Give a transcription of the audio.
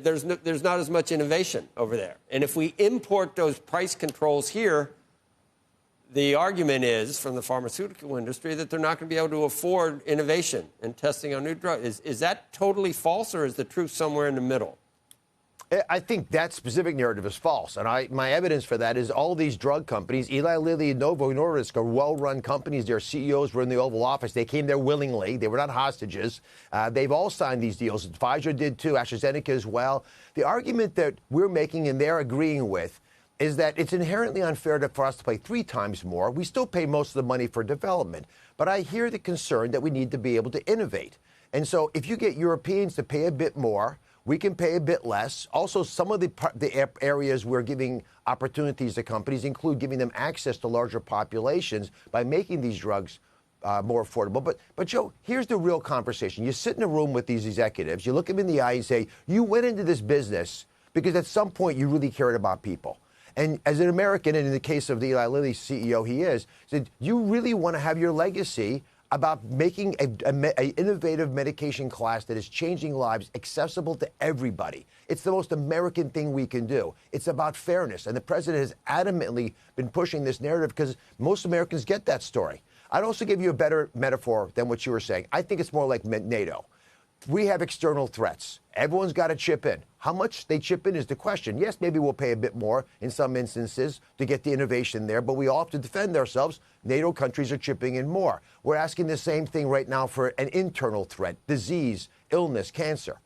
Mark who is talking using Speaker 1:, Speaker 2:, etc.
Speaker 1: there's not as much innovation over there. And if we import those price controls here, the argument is from the pharmaceutical industry that they're not going to be able to afford innovation and testing on new drugs. Is that totally false, or is the truth somewhere in the middle?
Speaker 2: I think that specific narrative is false. And my evidence for that is all these drug companies, Eli Lilly and Novo Nordisk, are well-run companies. Their CEOs were in the Oval Office. They came there willingly. They were not hostages. They've all signed these deals. Pfizer did too, AstraZeneca as well. The argument that we're making and they're agreeing with is that it's inherently unfair for us to pay 3 times more. We still pay most of the money for development. But I hear the concern that we need to be able to innovate. And so if you get Europeans to pay a bit more, we can pay a bit less. Also, some of the areas we're giving opportunities to companies include giving them access to larger populations by making these drugs more affordable. But Joe, here's the real conversation. You sit in a room with these executives, you look them in the eye and say, you went into this business because at some point you really cared about people. And as an American, and in the case of the Eli Lilly CEO, he said, you really want to have your legacy about making an innovative medication class that is changing lives accessible to everybody. It's the most American thing we can do. It's about fairness. And the president has adamantly been pushing this narrative because most Americans get that story. I'd also give you a better metaphor than what you were saying. I think it's more like NATO. We have external threats. Everyone's got to chip in. How much they chip in is the question. Yes, maybe we'll pay a bit more in some instances to get the innovation there, but we all have to defend ourselves. NATO countries are chipping in more. We're asking the same thing right now for an internal threat, disease, illness, cancer.